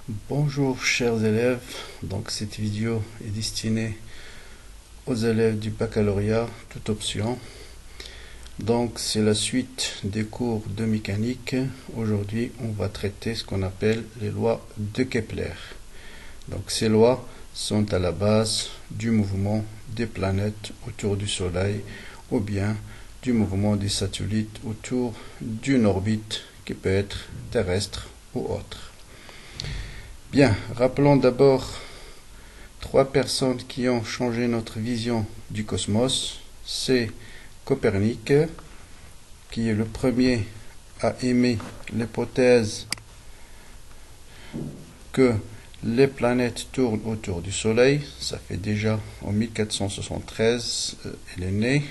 Bonjour chers élèves, donc cette vidéo est destinée aux élèves du baccalauréat, toute option. Donc c'est la suite des cours de mécanique. Aujourd'hui on va traiter ce qu'on appelle les lois de Kepler. Donc ces lois sont à la base du mouvement des planètes autour du Soleil ou bien du mouvement des satellites autour d'une orbite qui peut être terrestre ou autre. Bien, rappelons d'abord trois personnes qui ont changé notre vision du cosmos. C'est Copernic, qui est le premier à émettre l'hypothèse que les planètes tournent autour du Soleil. Ça fait déjà en 1473, il est né.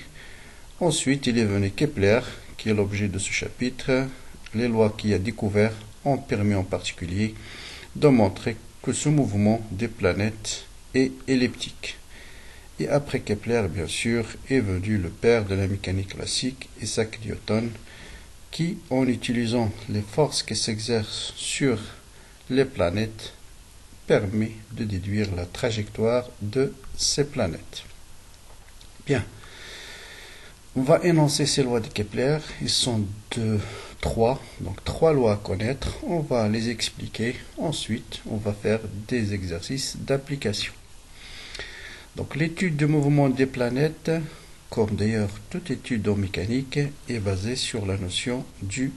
Ensuite, il est venu Kepler, qui est l'objet de ce chapitre. Les lois qu'il a découvertes ont permis en particulier de montrer que ce mouvement des planètes est elliptique. Et après Kepler, bien sûr, est venu le père de la mécanique classique, Isaac Newton, qui, en utilisant les forces qui s'exercent sur les planètes, permet de déduire la trajectoire de ces planètes. Bien. On va énoncer ces lois de Kepler. Ils sont trois lois à connaître. On va les expliquer. Ensuite, on va faire des exercices d'application. Donc, l'étude du mouvement des planètes, comme d'ailleurs toute étude en mécanique, est basée sur la notion du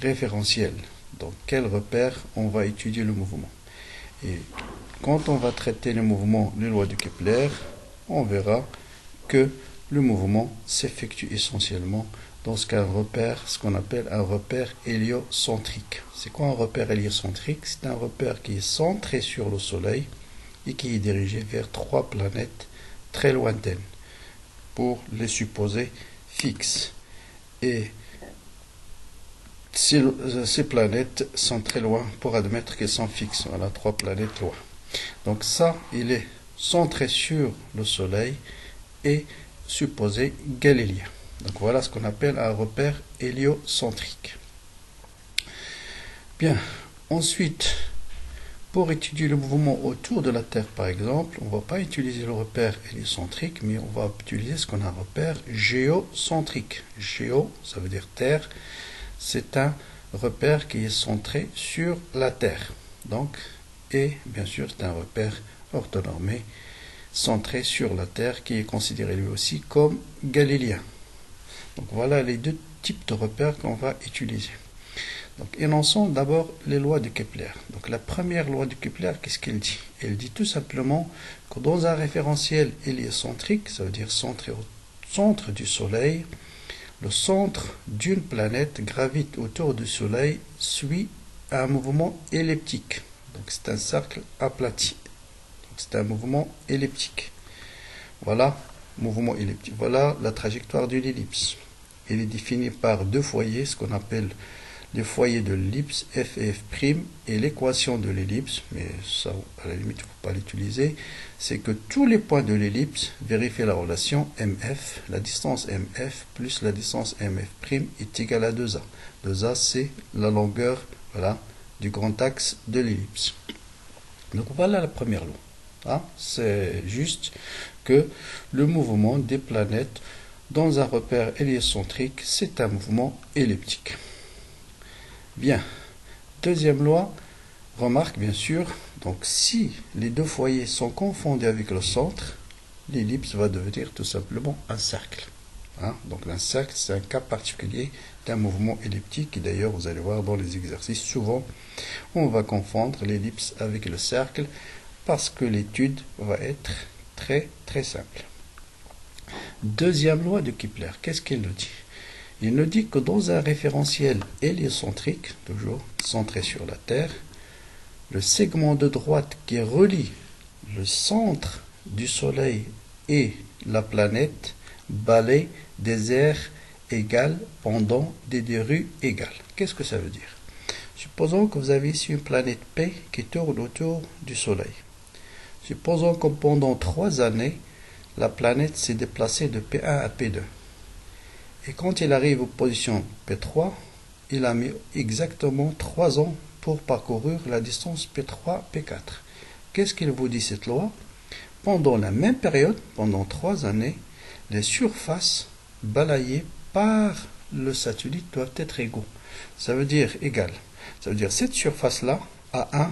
référentiel. Donc, quel repère on va étudier le mouvement. Et quand on va traiter le mouvement, les lois de Kepler, on verra que le mouvement s'effectue essentiellement dans ce qu'on appelle un repère héliocentrique. C'est quoi un repère héliocentrique? C'est un repère qui est centré sur le Soleil et qui est dirigé vers trois planètes très lointaines pour les supposer fixes. Et ces planètes sont très loin pour admettre qu'elles sont fixes. Voilà, trois planètes loin. Donc ça, il est centré sur le Soleil et supposé galiléen. Donc voilà ce qu'on appelle un repère héliocentrique. Bien, ensuite, pour étudier le mouvement autour de la Terre, par exemple, on ne va pas utiliser le repère héliocentrique, mais on va utiliser ce qu'on a un repère géocentrique. Géo, ça veut dire Terre. C'est un repère qui est centré sur la Terre. Donc, et bien sûr, c'est un repère orthonormé centré sur la Terre, qui est considéré lui aussi comme galiléen. Donc voilà les deux types de repères qu'on va utiliser. Donc énonçons d'abord les lois de Kepler. Donc la première loi de Kepler, qu'est-ce qu'elle dit? Elle dit tout simplement que dans un référentiel héliocentrique, ça veut dire centré au centre du Soleil, le centre d'une planète gravite autour du Soleil suit un mouvement elliptique. Donc c'est un cercle aplati. C'est un mouvement elliptique. Voilà, mouvement elliptique. Voilà la trajectoire d'une ellipse. Elle est définie par deux foyers, ce qu'on appelle les foyers de l'ellipse, f et f', et l'équation de l'ellipse, mais ça, à la limite, il ne faut pas l'utiliser, c'est que tous les points de l'ellipse vérifient la relation MF, la distance MF plus la distance MF' est égale à 2A. 2A, c'est la longueur, voilà, du grand axe de l'ellipse. Donc voilà la première loi. C'est juste que le mouvement des planètes dans un repère héliocentrique, c'est un mouvement elliptique. Bien. Deuxième loi, remarque bien sûr, donc si les deux foyers sont confondus avec le centre, l'ellipse va devenir tout simplement un cercle. Donc un cercle, c'est un cas particulier d'un mouvement elliptique, et d'ailleurs vous allez voir dans les exercices, souvent on va confondre l'ellipse avec le cercle, parce que l'étude va être très très simple. Deuxième loi de Kepler, qu'est-ce qu'elle nous dit? Il nous dit que dans un référentiel héliocentrique, toujours centré sur la Terre, le segment de droite qui relie le centre du Soleil et la planète balaye des aires égales pendant des rues égales. Qu'est-ce que ça veut dire? Supposons que vous avez ici une planète P qui tourne autour du Soleil. Supposons que pendant 3 années, la planète s'est déplacée de P1 à P2. Et quand il arrive aux positions P3, il a mis exactement 3 ans pour parcourir la distance P3, P4. Qu'est-ce qu'il vous dit cette loi? Pendant la même période, pendant 3 années, les surfaces balayées par le satellite doivent être égaux. Ça veut dire égal. Ça veut dire cette surface-là, A1,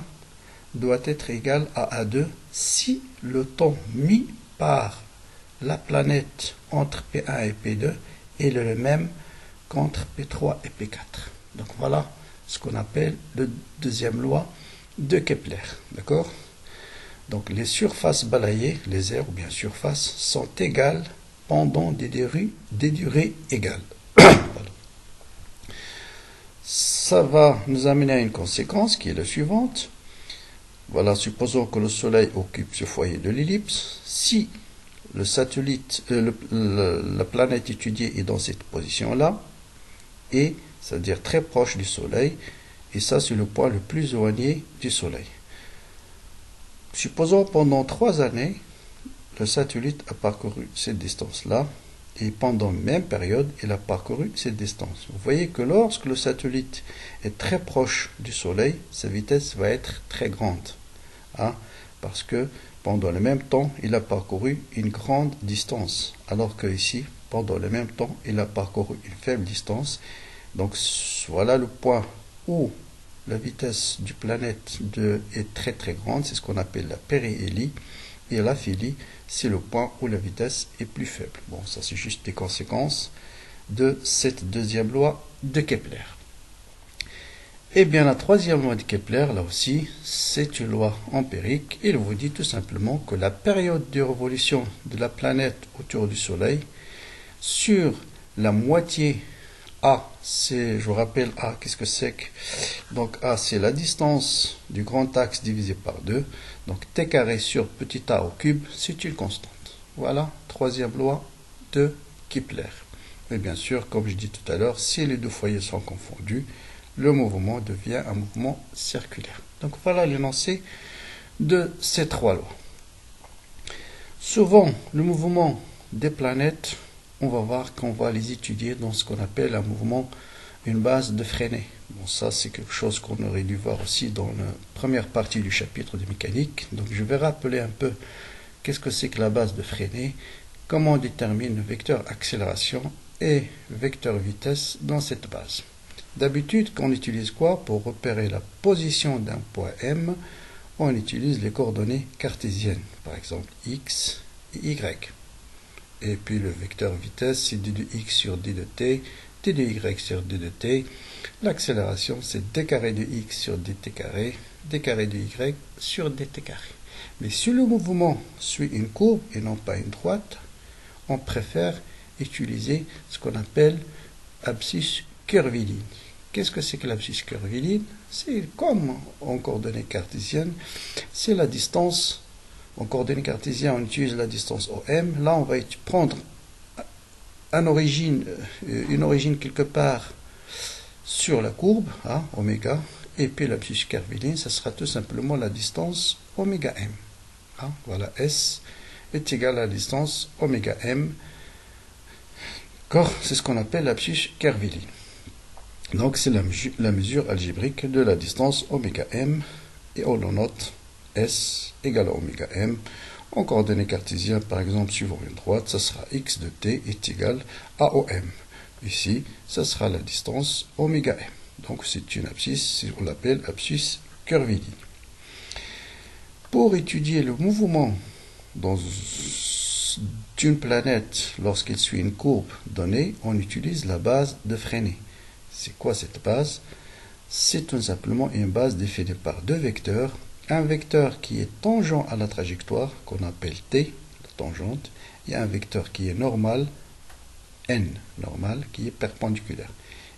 doit être égale à A2 si le temps mis par la planète entre P1 et P2 est le même qu'entre P3 et P4. Donc voilà ce qu'on appelle la deuxième loi de Kepler. D'accord? Donc les surfaces balayées, les aires ou bien surfaces, sont égales pendant des durées égales. Ça va nous amener à une conséquence qui est la suivante. Voilà, supposons que le Soleil occupe ce foyer de l'ellipse. Si le satellite, la planète étudiée est dans cette position-là, et c'est-à-dire très proche du Soleil, et ça c'est le point le plus éloigné du Soleil. Supposons pendant 3 années, le satellite a parcouru cette distance-là, et pendant la même période, il a parcouru cette distance. Vous voyez que lorsque le satellite est très proche du Soleil, sa vitesse va être très grande. Parce que pendant le même temps, il a parcouru une grande distance, alors que ici, pendant le même temps, il a parcouru une faible distance. Donc voilà le point où la vitesse du planète est très très grande, c'est ce qu'on appelle la périhélie, et l'aphélie, c'est le point où la vitesse est plus faible. Bon, ça c'est juste des conséquences de cette deuxième loi de Kepler. Eh bien, la troisième loi de Kepler, là aussi, c'est une loi empirique. Il vous dit tout simplement que la période de révolution de la planète autour du Soleil, sur la moitié A, je vous rappelle A, qu'est-ce que c'est que? Donc A, c'est la distance du grand axe divisé par 2. Donc T carré sur petit a au cube, c'est une constante. Voilà, troisième loi de Kepler. Et bien sûr, comme je dis tout à l'heure, si les deux foyers sont confondus, le mouvement devient un mouvement circulaire. Donc voilà l'énoncé de ces 3 lois. Souvent, le mouvement des planètes, on va voir qu'on va les étudier dans ce qu'on appelle un mouvement, une base de Freinet. Bon, ça c'est quelque chose qu'on aurait dû voir aussi dans la première partie du chapitre de mécanique. Donc je vais rappeler un peu qu'est-ce que c'est que la base de Freinet, comment on détermine le vecteur accélération et vecteur vitesse dans cette base. D'habitude, qu'on utilise quoi pour repérer la position d'un point M? On utilise les coordonnées cartésiennes, par exemple x et y. Et puis le vecteur vitesse, c'est d de x sur d de t, d de y sur d de t. L'accélération, c'est d carré de x sur dt carré, d carré de y sur dt carré. Mais si le mouvement suit une courbe et non pas une droite, on préfère utiliser ce qu'on appelle abscisse curviligne. Qu'est-ce que c'est que l'abscisse curviligne? C'est comme en coordonnées cartésiennes, c'est la distance. En coordonnées cartésiennes, on utilise la distance OM. Là, on va prendre une origine quelque part sur la courbe, oméga, et puis l'abscisse curviligne, ça sera tout simplement la distance oméga m. Voilà, S est égal à la distance oméga m. C'est ce qu'on appelle l'abscisse curviligne. Donc c'est la mesure algébrique de la distance oméga m, et on le note S égale à oméga m. En coordonnées cartésiennes, par exemple, suivant une droite, ça sera x de t est égal à OM. Ici, ça sera la distance oméga m. Donc c'est une abscisse, on l'appelle abscisse curviligne. Pour étudier le mouvement d'une planète lorsqu'elle suit une courbe donnée, on utilise la base de Freinet. C'est quoi cette base? C'est tout simplement une base définie par 2 vecteurs. Un vecteur qui est tangent à la trajectoire, qu'on appelle t, la tangente, et un vecteur qui est normal, n, normal, qui est perpendiculaire.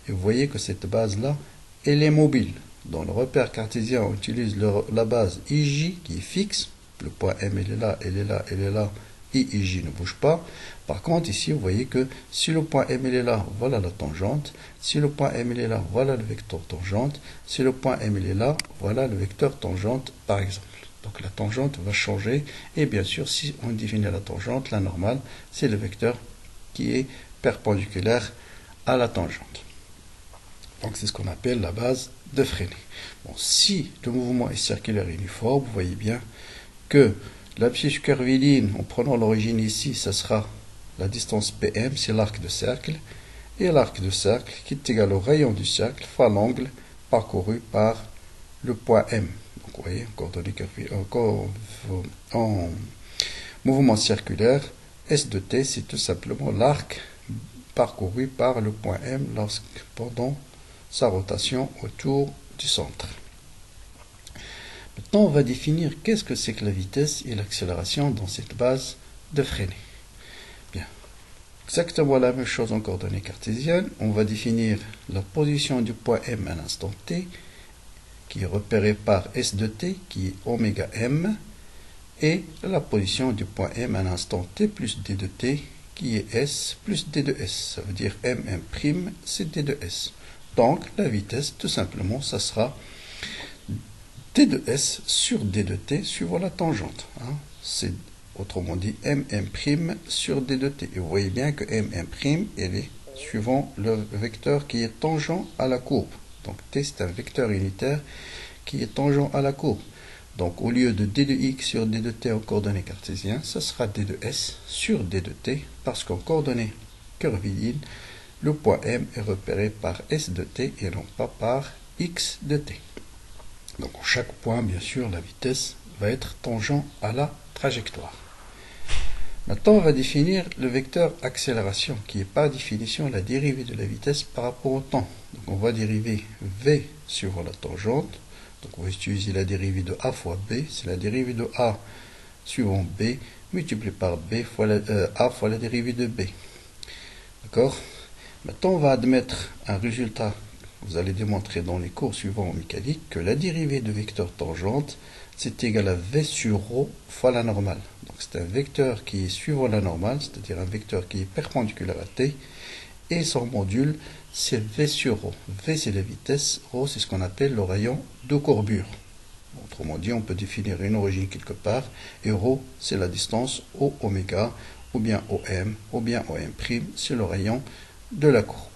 Et vous voyez que cette base-là, elle est mobile. Dans le repère cartésien, on utilise la base IJ qui est fixe. Le point M, il est là, il est là, il est là, et IJ ne bouge pas. Par contre, ici, vous voyez que si le point M il est là, voilà la tangente. Si le point M il est là, voilà le vecteur tangente. Si le point M il est là, voilà le vecteur tangente, par exemple. Donc la tangente va changer. Et bien sûr, si on définit la tangente, la normale, c'est le vecteur qui est perpendiculaire à la tangente. Donc c'est ce qu'on appelle la base de Freinet. Bon, si le mouvement est circulaire uniforme, vous voyez bien que l'abscisse curviligne, en prenant l'origine ici, ça sera la distance PM, c'est l'arc de cercle, et l'arc de cercle qui est égal au rayon du cercle fois l'angle parcouru par le point M. Donc vous voyez, en mouvement circulaire, S de t, c'est tout simplement l'arc parcouru par le point M pendant sa rotation autour du centre. Maintenant, on va définir qu'est-ce que c'est que la vitesse et l'accélération dans cette base de Freinet. Bien, exactement la même chose en coordonnées cartésiennes. On va définir la position du point M à l'instant t, qui est repéré par S de t, qui est oméga m, et la position du point M à l'instant t plus d de t, qui est S plus d de S. Ça veut dire mm', c'est d de S. Donc, la vitesse, tout simplement, ça sera d de S sur d de t suivant la tangente. Hein. C'est autrement dit mm' sur d de t. Et vous voyez bien que mm', elle est suivant le vecteur qui est tangent à la courbe. Donc t, c'est un vecteur unitaire qui est tangent à la courbe. Donc au lieu de d de x sur d de t en coordonnées cartésiennes, ça sera d de s sur d de t, parce qu'en coordonnées curvilignes, le point M est repéré par s de t et non pas par x de t. Donc en chaque point, bien sûr, la vitesse va être tangent à la trajectoire. Maintenant, on va définir le vecteur accélération, qui est par définition la dérivée de la vitesse par rapport au temps. Donc on va dériver v sur la tangente. Donc on va utiliser la dérivée de a fois b. C'est la dérivée de a suivant b multiplié par b fois a fois la dérivée de b. D'accord? Maintenant, on va admettre un résultat. Vous allez démontrer dans les cours suivants en mécanique que la dérivée de vecteur tangente, c'est égal à v sur ρ fois la normale. Donc c'est un vecteur qui est suivant la normale, c'est-à-dire un vecteur qui est perpendiculaire à t, et son module, c'est v sur ρ. V, c'est la vitesse, ρ, c'est ce qu'on appelle le rayon de courbure. Autrement dit, on peut définir une origine quelque part, et ρ, c'est la distance au oméga, ou bien au m, ou bien au m', c'est le rayon de la courbe.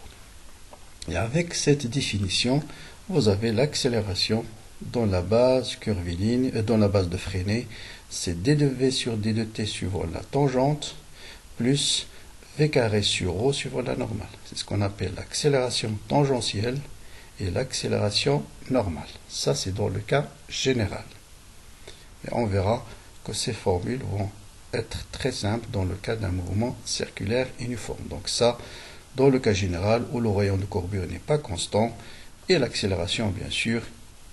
Et avec cette définition, vous avez l'accélération dans la base curviligne, dans la base de Freinet, c'est d de v sur d de t suivant la tangente, plus v carré sur ρ suivant la normale. C'est ce qu'on appelle l'accélération tangentielle et l'accélération normale. Ça, c'est dans le cas général. Et on verra que ces formules vont être très simples dans le cas d'un mouvement circulaire uniforme. Donc ça, dans le cas général où le rayon de courbure n'est pas constant, et l'accélération, bien sûr,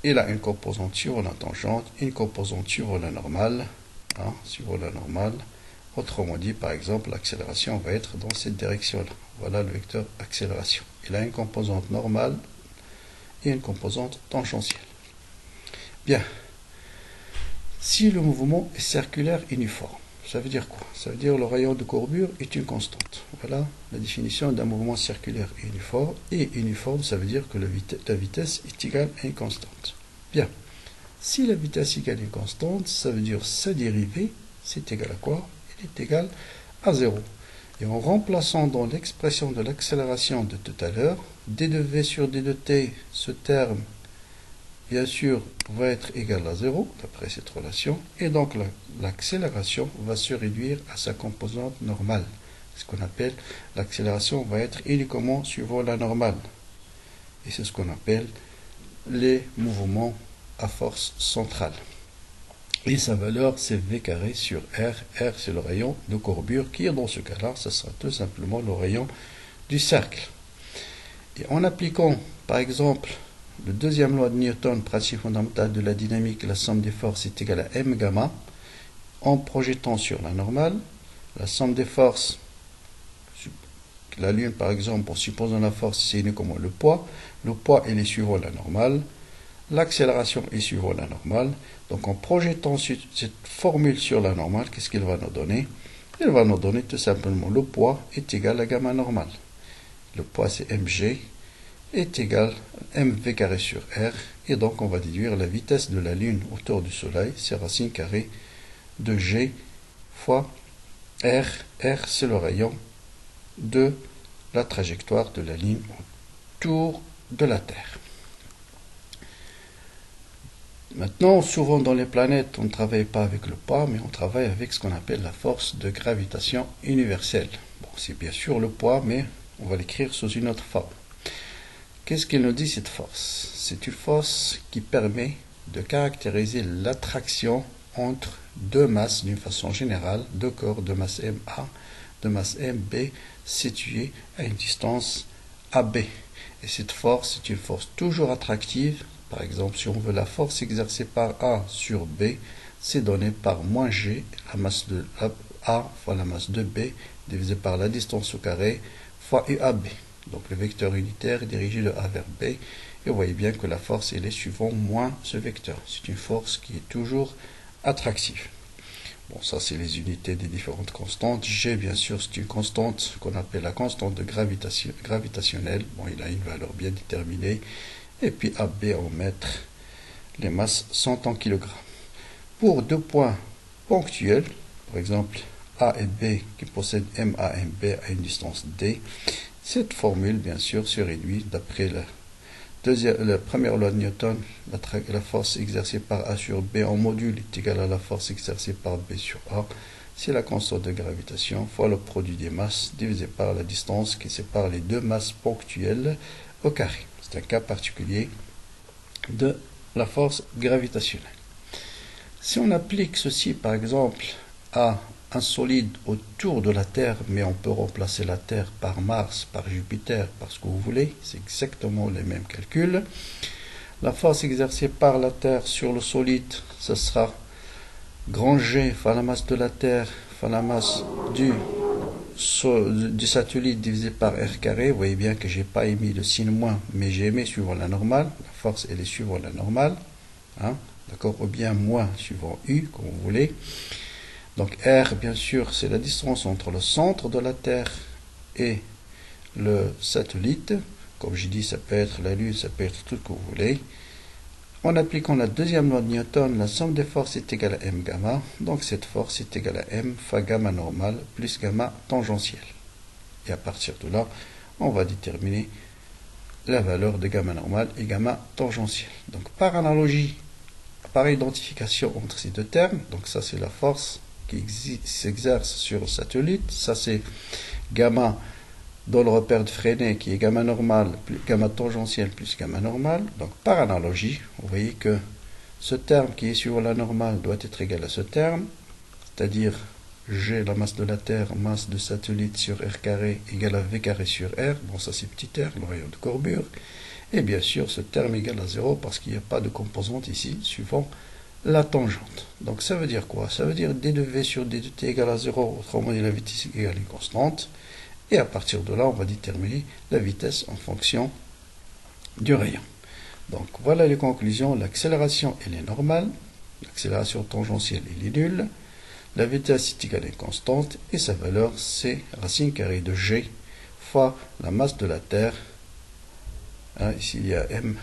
il a une composante sur la tangente, une composante sur la normale, sur la normale. Autrement dit, par exemple, l'accélération va être dans cette direction-là. Voilà le vecteur accélération. Il a une composante normale et une composante tangentielle. Bien. Si le mouvement est circulaire uniforme, ça veut dire quoi? Ça veut dire que le rayon de courbure est une constante. Voilà la définition d'un mouvement circulaire uniforme. Et uniforme, ça veut dire que la vitesse est égale à une constante. Bien. Si la vitesse est égale à une constante, ça veut dire sa dérivée, c'est égal à quoi? Elle est égale à 0. Et en remplaçant dans l'expression de l'accélération de tout à l'heure, d de v sur d de t, ce terme, bien sûr, va être égal à 0, d'après cette relation, et donc l'accélération va se réduire à sa composante normale. Ce qu'on appelle l'accélération va être uniquement suivant la normale. Et c'est ce qu'on appelle les mouvements à force centrale. Et sa valeur, c'est v carré sur r. R, c'est le rayon de courbure, qui, dans ce cas-là, ce sera tout simplement le rayon du cercle. Et en appliquant, par exemple, le deuxième loi de Newton, principe fondamental de la dynamique, la somme des forces est égale à m gamma. En projetant sur la normale, la somme des forces, la Lune par exemple, en supposant la force, c'est uniquement le poids. Le poids, il est suivant la normale. L'accélération est suivant la normale. Donc en projetant cette formule sur la normale, qu'est-ce qu'il va nous donner? Il va nous donner tout simplement le poids est égal à gamma normale. Le poids, c'est mg, est égal à mv carré sur r, et donc on va déduire la vitesse de la Lune autour du Soleil, c'est racine carrée de g fois r. R, c'est le rayon de la trajectoire de la ligne autour de la Terre. Maintenant, souvent dans les planètes, on ne travaille pas avec le poids, mais on travaille avec ce qu'on appelle la force de gravitation universelle. Bon, c'est bien sûr le poids, mais on va l'écrire sous une autre forme. Qu'est-ce qu'il nous dit cette force? C'est une force qui permet de caractériser l'attraction entre deux masses d'une façon générale, deux corps de masse MA, de masse MB, situés à une distance AB. Et cette force est une force toujours attractive. Par exemple, si on veut la force exercée par A sur B, c'est donné par moins G, la masse de A fois la masse de B, divisé par la distance au carré, fois UAB. Donc le vecteur unitaire est dirigé de A vers B. Et vous voyez bien que la force elle est suivant moins ce vecteur. C'est une force qui est toujours attractive. Bon, ça c'est les unités des différentes constantes. G, bien sûr, c'est une constante qu'on appelle la constante de gravitationnelle. Bon, il a une valeur bien déterminée. Et puis AB en mètres, les masses sont en kg. Pour deux points ponctuels, par exemple A et B qui possèdent MA et MB à une distance D, cette formule, bien sûr, se réduit d'après la première loi de Newton. La force exercée par A sur B en module est égale à la force exercée par B sur A. C'est la constante de gravitation fois le produit des masses divisé par la distance qui sépare les deux masses ponctuelles au carré. C'est un cas particulier de la force gravitationnelle. Si on applique ceci, par exemple, à un solide autour de la Terre, mais on peut remplacer la Terre par Mars, par Jupiter, par ce que vous voulez, c'est exactement les mêmes calculs. La force exercée par la Terre sur le solide, ce sera grand G fois la masse de la Terre fois la masse du satellite divisé par R carré. Vous voyez bien que j'ai pas émis le signe moins, mais j'ai mis suivant la normale. La force, elle est suivant la normale. Hein, d'accord, ou bien moins suivant U, comme vous voulez. Donc R, bien sûr, c'est la distance entre le centre de la Terre et le satellite. Comme je dis, ça peut être la Lune, ça peut être tout ce que vous voulez. En appliquant la deuxième loi de Newton, la somme des forces est égale à m gamma. Donc cette force est égale à m fois gamma normal plus gamma tangentiel. Et à partir de là, on va déterminer la valeur de gamma normal et gamma tangentiel. Donc par analogie, par identification entre ces deux termes, donc ça c'est la force qui s'exerce sur le satellite, ça c'est gamma dans le repère de Freinet qui est gamma normal plus gamma tangentiel plus gamma normal. Donc par analogie, vous voyez que ce terme qui est sur la normale doit être égal à ce terme, c'est-à-dire G, la masse de la Terre, masse de satellite sur R carré égale à V carré sur R. Bon, ça c'est petit r, le rayon de courbure. Et bien sûr, ce terme égale à 0 parce qu'il n'y a pas de composante ici, suivant la tangente. Donc ça veut dire quoi? Ça veut dire d de V sur d de t égale à 0, autrement dit la vitesse égale à une constante. Et à partir de là, on va déterminer la vitesse en fonction du rayon. Donc voilà les conclusions. L'accélération, elle est normale. L'accélération tangentielle, elle est nulle. La vitesse est égale à une constante. Et sa valeur, c'est racine carrée de G fois la masse de la Terre. Hein, ici il y a M,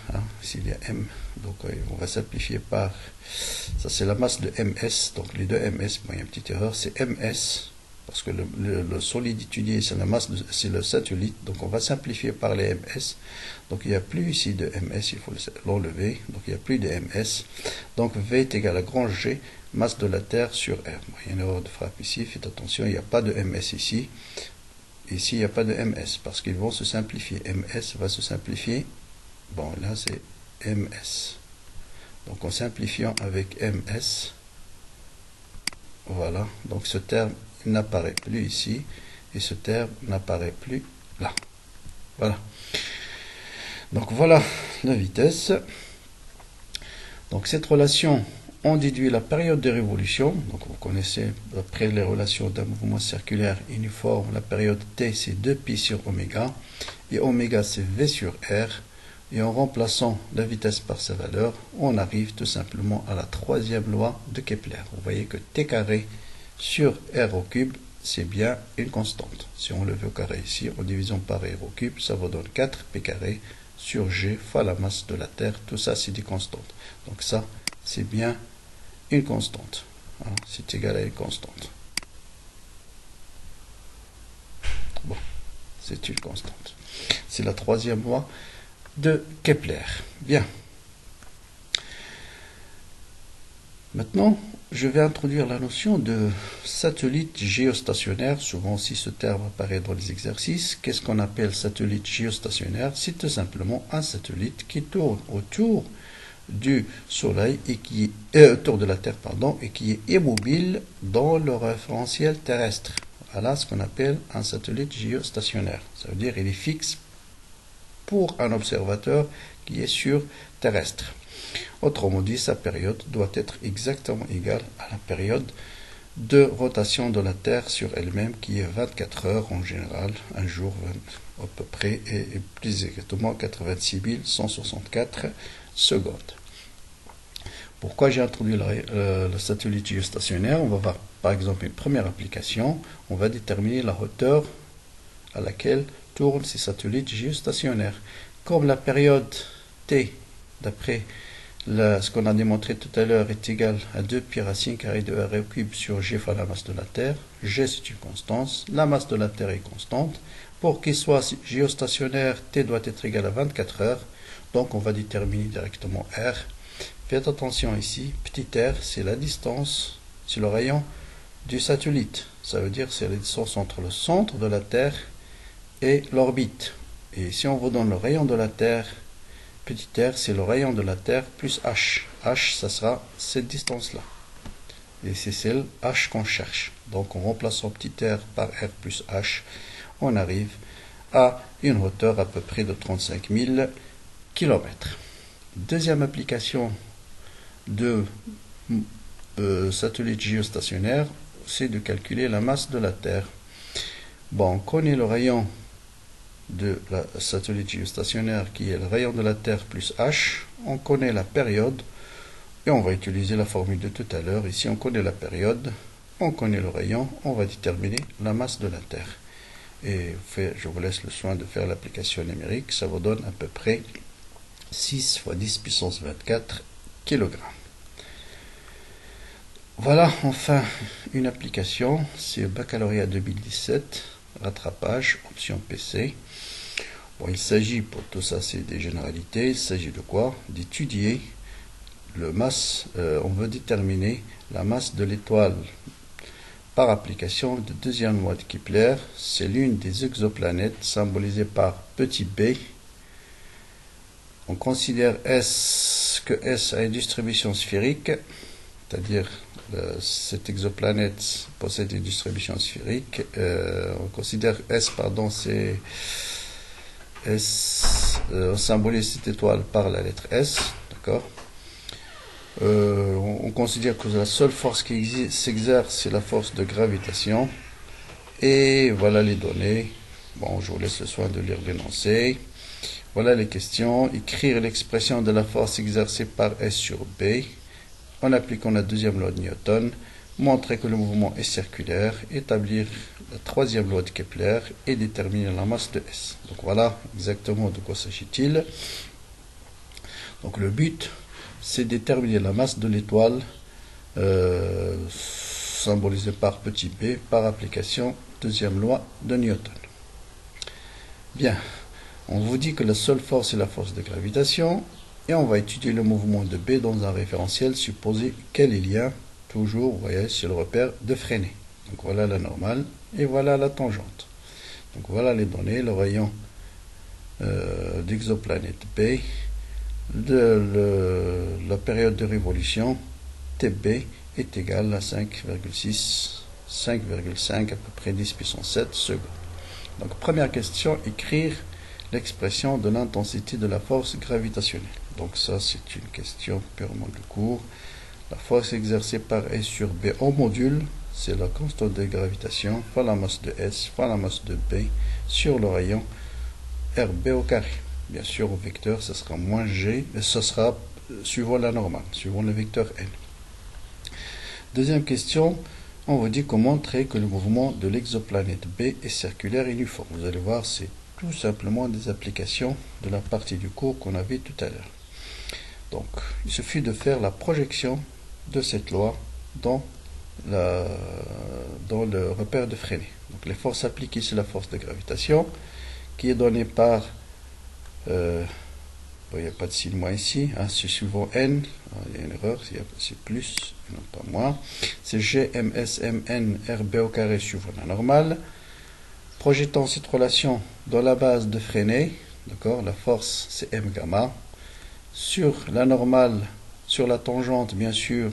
ici il y a M, donc on va simplifier par, ça c'est la masse de MS, donc les deux MS, bon, il y a une petite erreur, c'est MS, parce que le solide étudié c'est la masse, c'est le satellite, donc on va simplifier par les MS, donc il n'y a plus ici de MS, il faut l'enlever, donc il n'y a plus de MS, donc V est égal à grand G, masse de la Terre sur R. Bon, il y a une erreur de frappe ici, faites attention, il n'y a pas de MS ici. Ici, il n'y a pas de MS parce qu'ils vont se simplifier. MS va se simplifier. Bon, là, c'est MS. Donc, en simplifiant avec MS, voilà. Donc, ce terme n'apparaît plus ici et ce terme n'apparaît plus là. Voilà. Donc, voilà la vitesse. Donc, cette relation, on déduit la période de révolution. Donc vous connaissez, après les relations d'un mouvement circulaire uniforme, la période t c'est 2pi sur oméga, et oméga c'est v sur r, et en remplaçant la vitesse par sa valeur, on arrive tout simplement à la troisième loi de Kepler. Vous voyez que t carré sur r au cube, c'est bien une constante. Si on le veut au carré ici, en divisant par r au cube, ça vous donne 4p carré sur g fois la masse de la Terre. Tout ça, c'est des constantes. Donc ça, c'est bien une constante. Voilà, c'est égal à une constante. Bon, c'est une constante. C'est la troisième loi de Kepler. Bien. Maintenant, je vais introduire la notion de satellite géostationnaire. Souvent aussi ce terme apparaît dans les exercices. Qu'est-ce qu'on appelle satellite géostationnaire? C'est tout simplement un satellite qui tourne autour du Soleil et qui est autour de la Terre, pardon, et qui est immobile dans le référentiel terrestre. Voilà ce qu'on appelle un satellite géostationnaire. Ça veut dire qu'il est fixe pour un observateur qui est sur terrestre. Autrement dit, sa période doit être exactement égale à la période de rotation de la Terre sur elle-même, qui est 24 heures en général, un jour à peu près, et plus exactement 86 164 secondes. Pourquoi j'ai introduit le satellite géostationnaire? On va voir par exemple une première application. On va déterminer la hauteur à laquelle tournent ces satellites géostationnaires. Comme la période T, d'après ce qu'on a démontré tout à l'heure, est égale à 2 pi racine carrée de r au cube sur g fois la masse de la Terre. G, c'est une constante. La masse de la Terre est constante. Pour qu'il soit géostationnaire, T doit être égal à 24 heures. Donc on va déterminer directement R. Faites attention ici, petit r, c'est la distance, c'est le rayon du satellite. Ça veut dire c'est la distance entre le centre de la Terre et l'orbite. Et si on vous donne le rayon de la Terre, petit r, c'est le rayon de la Terre plus h. H, ça sera cette distance-là. Et c'est celle h qu'on cherche. Donc en remplaçant petit r par r plus h, on arrive à une hauteur à peu près de 35 000 km. Deuxième application de satellite géostationnaire, c'est de calculer la masse de la Terre. Bon, on connaît le rayon de la satellite géostationnaire qui est le rayon de la Terre plus h. On connaît la période et on va utiliser la formule de tout à l'heure. Ici, on connaît la période, on connaît le rayon, on va déterminer la masse de la Terre. Et je vous laisse le soin de faire l'application numérique. Ça vous donne à peu près 6 fois 10 puissance 24 kg. Voilà enfin une application, c'est baccalauréat 2017, rattrapage, option PC. Bon, il s'agit, pour tout ça c'est des généralités, il s'agit de quoi? D'étudier le masse, on veut déterminer la masse de l'étoile par application de deuxième loi de Kepler. C'est l'une des exoplanètes symbolisée par petit b. On considère que S a une distribution sphérique, c'est-à-dire cette exoplanète possède une distribution sphérique. On considère S, pardon, c'est S, on symbolise cette étoile par la lettre S, d'accord. On considère que la seule force qui s'exerce, c'est la force de gravitation. Et voilà les données. Bon, je vous laisse le soin de lire l'énoncé. Voilà les questions. Écrire l'expression de la force exercée par S sur B en appliquant la deuxième loi de Newton. Montrer que le mouvement est circulaire. Établir la troisième loi de Kepler et déterminer la masse de S. Donc voilà exactement de quoi s'agit-il. Donc le but, c'est déterminer la masse de l'étoile symbolisée par petit b par application deuxième loi de Newton. Bien, on vous dit que la seule force est la force de gravitation et on va étudier le mouvement de B dans un référentiel supposé qu'elle est lien, toujours, vous voyez, sur le repère de Freinet. Donc voilà la normale et voilà la tangente. Donc voilà les données, le rayon d'exoplanète B, la période de révolution TB est égale à 5,5 à peu près 10 puissance 7 secondes. Donc première question, écrire l'expression de l'intensité de la force gravitationnelle. Donc ça c'est une question purement de cours. La force exercée par S sur B en module, c'est la constante de gravitation fois la masse de S fois la masse de B sur le rayon RB au carré. Bien sûr, au vecteur, ce sera moins G, et ce sera suivant la normale, suivant le vecteur N. Deuxième question, on vous dit comment montrer que le mouvement de l'exoplanète B est circulaire et uniforme. Vous allez voir, c'est tout simplement des applications de la partie du cours qu'on avait tout à l'heure. Donc, il suffit de faire la projection de cette loi dans le repère de Freinet. Donc, les forces appliquées, c'est la force de gravitation qui est donnée par Bon, il n'y a pas de signe moins ici, hein, c'est suivant n, il y a une erreur, c'est plus, non pas moins. C'est G, M, S, M, N, R, B au carré suivant la normale. Projetant cette relation dans la base de Freinet, d'accord, la force c'est M gamma. Sur la normale, sur la tangente, bien sûr,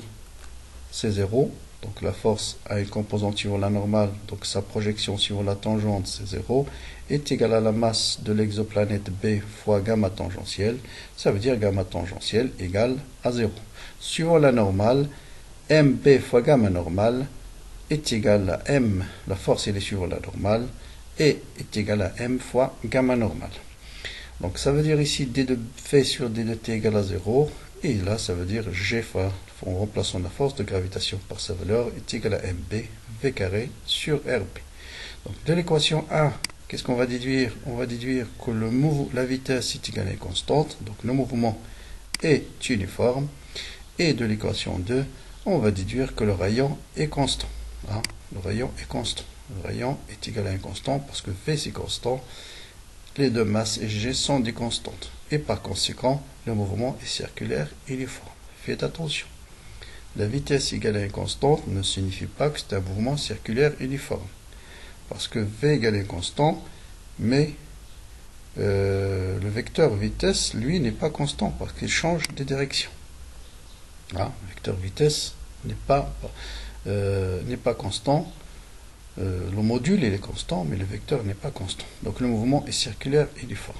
c'est 0. Donc la force a une composante suivant la normale, donc sa projection suivant la tangente, c'est 0, est égale à la masse de l'exoplanète B fois gamma tangentiel. Ça veut dire gamma tangentiel égale à 0. Suivant la normale, MB fois gamma normale est égal à M, la force elle est suivant la normale, et est égal à M fois gamma normale. Donc ça veut dire ici d de v sur d de t égale à 0. Et là ça veut dire G fois, en remplaçant la force de gravitation par sa valeur, est égal à mb v carré sur rb. Donc de l'équation 1, qu'est-ce qu'on va déduire? On va déduire que la vitesse est égale à une constante. Donc le mouvement est uniforme. Et de l'équation 2, on va déduire que le rayon est constant. Hein, le rayon est constant. Le rayon est égal à un constant parce que v c'est constant. Les deux masses et G sont des constantes. Et par conséquent, le mouvement est circulaire uniforme. Faites attention. La vitesse égale à une constante ne signifie pas que c'est un mouvement circulaire uniforme. Parce que V égale à une constante, mais le vecteur vitesse, lui, n'est pas constant parce qu'il change de direction. Ah, le vecteur vitesse n'est pas constant. Le module il est constant, mais le vecteur n'est pas constant. Donc le mouvement est circulaire uniforme.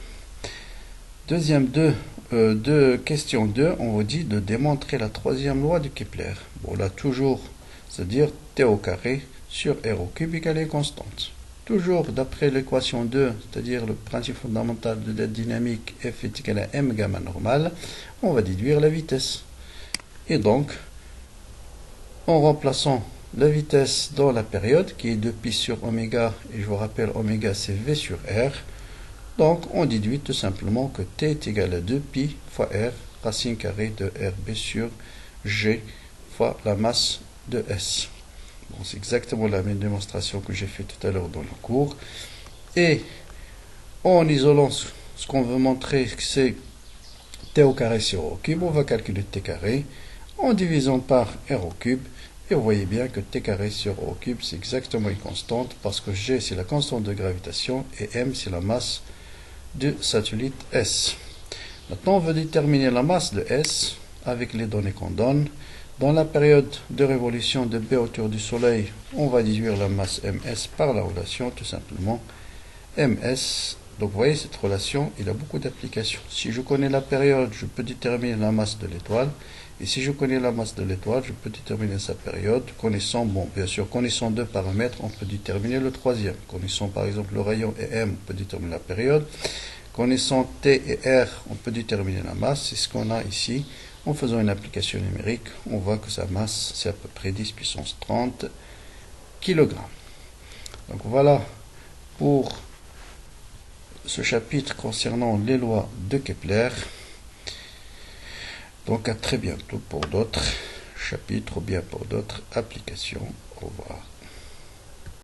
Question 2, on vous dit de démontrer la troisième loi de Kepler. Bon là toujours, c'est-à-dire T au carré sur R au cube égale à une constante. Toujours d'après l'équation 2, c'est-à-dire le principe fondamental de la dynamique F est égal à M gamma normale, on va déduire la vitesse. Et donc, en remplaçant la vitesse dans la période qui est 2pi sur oméga, et je vous rappelle oméga c'est V sur R, donc on déduit tout simplement que T est égal à 2pi fois R racine carrée de RB sur G fois la masse de S. Bon, c'est exactement la même démonstration que j'ai fait tout à l'heure dans le cours. Et en isolant ce qu'on veut montrer, c'est T au carré sur R au cube, on va calculer T carré en divisant par R au cube. Et vous voyez bien que t carré sur r au cube, c'est exactement une constante, parce que G, c'est la constante de gravitation, et M, c'est la masse du satellite S. Maintenant, on veut déterminer la masse de S, avec les données qu'on donne. Dans la période de révolution de B autour du Soleil, on va déduire la masse MS par la relation, tout simplement, MS. Donc, vous voyez, cette relation, il a beaucoup d'applications. Si je connais la période, je peux déterminer la masse de l'étoile. Et si je connais la masse de l'étoile, je peux déterminer sa période. Connaissant, bon, bien sûr, connaissant deux paramètres, on peut déterminer le troisième. Connaissant par exemple le rayon et M, on peut déterminer la période. Connaissant T et R, on peut déterminer la masse. C'est ce qu'on a ici. En faisant une application numérique, on voit que sa masse, c'est à peu près 10 puissance 30 kg. Donc voilà pour ce chapitre concernant les lois de Kepler. Donc à très bientôt pour d'autres chapitres ou bien pour d'autres applications. Au revoir.